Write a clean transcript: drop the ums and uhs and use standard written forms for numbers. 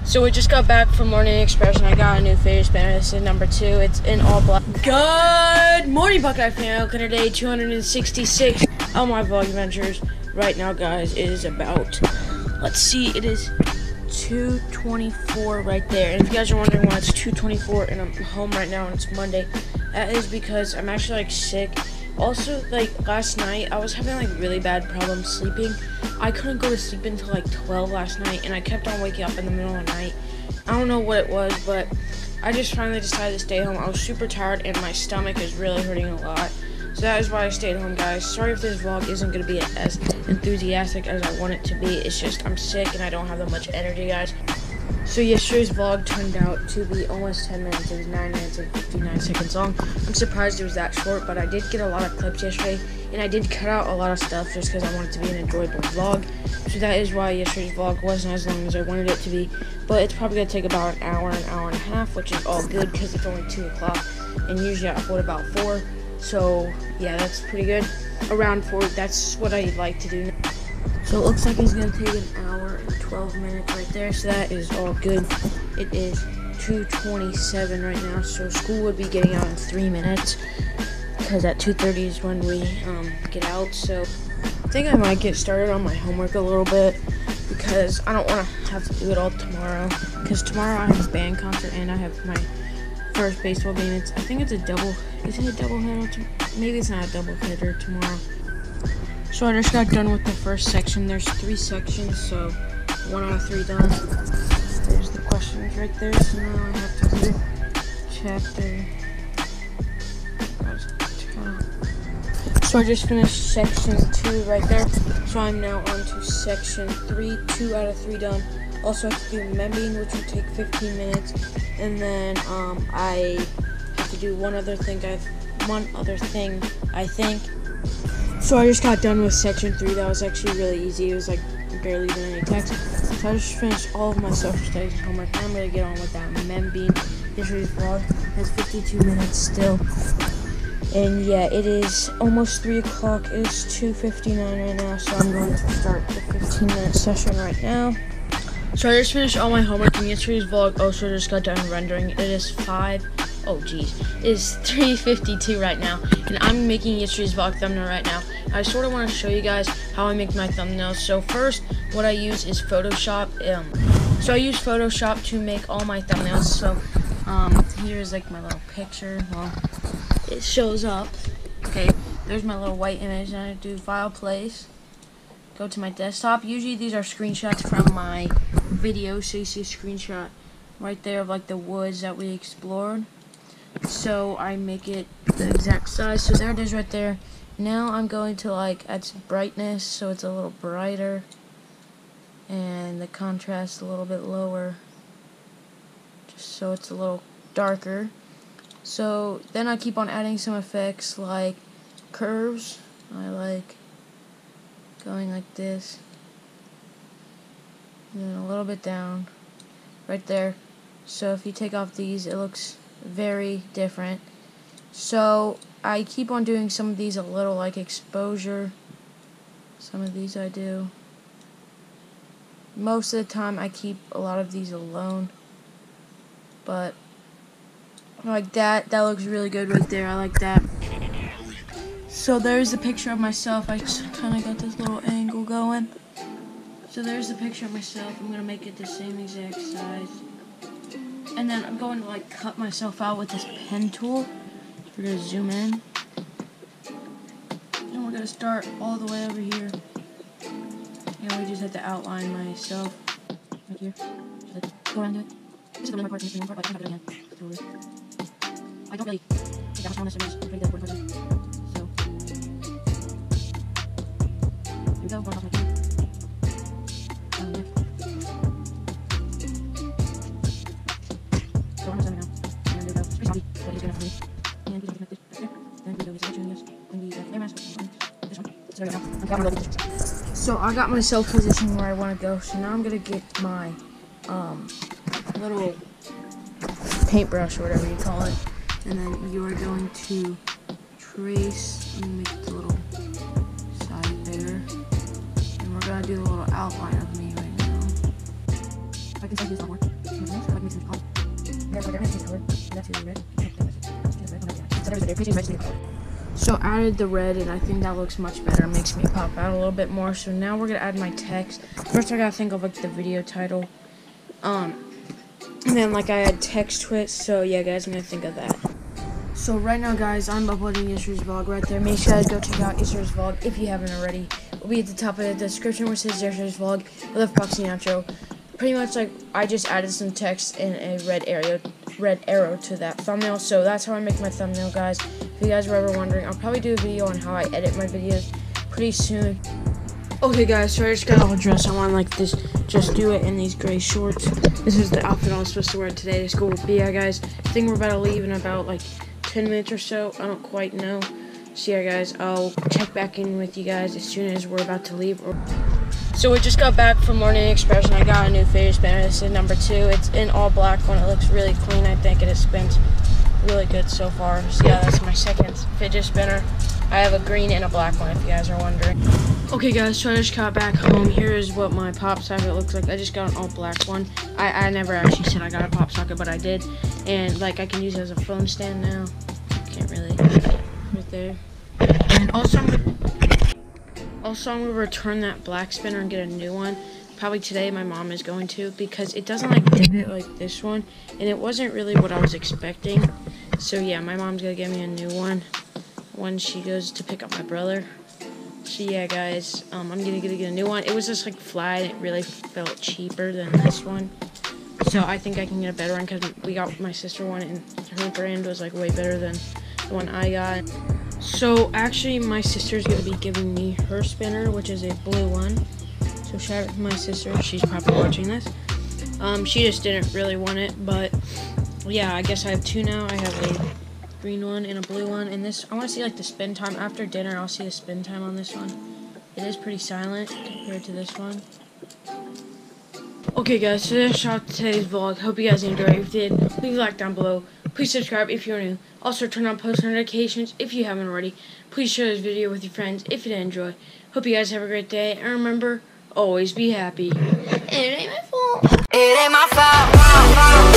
So we just got back from Morning Express and I got a new fidget spinner. This is number 2. It's in all black. Good morning, Buckeye fam. Today 266 on my vlog adventures. Right now, guys, it is about, let's see, it is 2:24 right there. And if you guys are wondering why it's 2:24 and I'm home right now and it's Monday, that is because I'm actually like sick. Also, like last night, I was having like really bad problems sleeping. I couldn't go to sleep until like 12 last night, and I kept on waking up in the middle of the night. I don't know what it was, but I just finally decided to stay home. I was super tired, and my stomach is really hurting a lot. So that is why I stayed home, guys. Sorry if this vlog isn't going to be as enthusiastic as I want it to be. It's just I'm sick, and I don't have that much energy, guys. So yesterday's vlog turned out to be almost 10 minutes. It was 9 minutes and 59 seconds long. I'm surprised it was that short, but I did get a lot of clips yesterday, and I did cut out a lot of stuff just because I wanted it to be an enjoyable vlog. So that is why yesterday's vlog wasn't as long as I wanted it to be, but it's probably going to take about an hour and a half, which is all good because it's only 2 o'clock, and usually I upload about 4. So yeah, that's pretty good. Around 4, that's what I like to do. So it looks like it's going to take an hour and 12 minutes right there, so that is all good. It is 2:27 right now, so school would be getting out in 3 minutes, because at 2:30 is when we get out. So I think I might get started on my homework a little bit, because I don't want to have to do it all tomorrow, because tomorrow I have a band concert and I have my first baseball game. I think it's a double, is it a double header? Maybe it's not a double header tomorrow. So I just got done with the first section. There's 3 sections, so 1 out of 3 done. There's the questions right there. So now I have to do chapter. So I just finished section 2 right there. So I'm now on to section 3. 2 out of 3 done. Also have to do membing, which will take 15 minutes. And then I have to do one other thing, I think. So I just got done with section 3. That was actually really easy. It was like barely even any text. So I just finished all of my social studies and homework. Now I'm going to get on with that membing. Yesterday's vlog has 52 minutes still. And yeah, it is almost 3 o'clock. It is 2:59 right now. So I'm going to start the 15-minute session right now. So I just finished all my homework, and yesterday's vlog also just got done rendering. It is 3:52 right now, and I'm making yesterday's vlog thumbnail right now. I sort of want to show you guys how I make my thumbnails. So first, what I use is Photoshop. So I use Photoshop to make all my thumbnails. So here's like my little picture. Well, it shows up. Okay, there's my little white image, and I do File, Place. Go to my desktop. Usually these are screenshots from my video, so you see a screenshot right there of like the woods that we explored. So I make it the exact size. So there it is right there. Now I'm going to like add some brightness so it's a little brighter, and the contrast a little bit lower, just so it's a little darker. So then I keep on adding some effects like curves. I like going like this, and then a little bit down right there. So if you take off these, it looks very different. So I keep on doing some of these a little like exposure. Some of these I do. Most of the time I keep a lot of these alone, but like that looks really good right there. I like that. So there's a picture of myself. I just kind of got this little angle going. So there's the picture of myself. I'm going to make it the same exact size. And then I'm going to like cut myself out with this pen tool. We're going to zoom in. And we're going to start all the way over here. And we just have to outline myself right here. Just like go around to it. This is the really hard part, this is the main part, but I can have it again. I don't really take that much on this, so I'm just pretty good for it. Here we go, going off my phone. Yeah. So I'm now. And there we go. It's pretty hobby, but it's good enough for me. And we can connect this right there. Then we go to selection, yes. Then we flare mask, this one. So there we go. I'm going to go get this. So I got myself positioned where I want to go. So now I'm going to get my little paintbrush or whatever you call it. And then you are going to trace and make the little side there. And we're going to do a little outline of me right now. I can start using a lot more. Like makes it hot. There's like a red color. That's the red. So I added the red, and I think that looks much better. It makes me pop out a little bit more. So now we're gonna add my text. First, I gotta think of like the video title. And then like I add text to it. So yeah, guys, I'm gonna think of that. So right now, guys, I'm uploading yesterday's vlog right there. Make sure you guys go check out yesterday's vlog if you haven't already. It'll be at the top of the description where it says yesterday's vlog. I left boxing outro. Pretty much like I just added some text and a red arrow to that thumbnail. So that's how I make my thumbnail, guys. If you guys were ever wondering, I'll probably do a video on how I edit my videos pretty soon. Okay, guys, so I just got all dressed. I want like this, just do it in these gray shorts. This is the outfit I was supposed to wear today to school. But yeah, guys, I think we're about to leave in about like 10 minutes or so. I don't quite know. So yeah, guys, I'll check back in with you guys as soon as we're about to leave. So we just got back from Morning Express, and I got a new fidget spinner. This is number 2. It's in all black one. It looks really clean, I think, and it spins really good so far. So yeah, that's my second fidget spinner. I have a green and a black one, if you guys are wondering. Okay, guys, so I just got back home. Here is what my pop socket looks like. I just got an all black one. I never actually said I got a pop socket, but I did. And like I can use it as a phone stand now. Can't really. Right there. And also I'm gonna return that black spinner and get a new one. Probably today my mom is going to, because it doesn't like divot like this one, and it wasn't really what I was expecting. So yeah, my mom's gonna get me a new one when she goes to pick up my brother. So yeah, guys, I'm gonna get a new one. It was just like flat, and it really felt cheaper than this one. So I think I can get a better one, because we got my sister one, and her brand was like way better than the one I got. So actually my sister's gonna be giving me her spinner, which is a blue one. So shout out to my sister, she's probably watching this. She just didn't really want it, but yeah, I guess I have 2 now. I have a green one and a blue one, and this, I want to see like the spin time after dinner. I'll see the spin time on this one. It is pretty silent compared to this one. Okay, guys, so that's out today's vlog. Hope you guys enjoyed. If you did, leave a like down below. Please subscribe if you're new. Also, turn on post notifications if you haven't already. Please share this video with your friends if you did enjoy. Hope you guys have a great day, and remember, always be happy. It ain't my fault. It ain't my fault.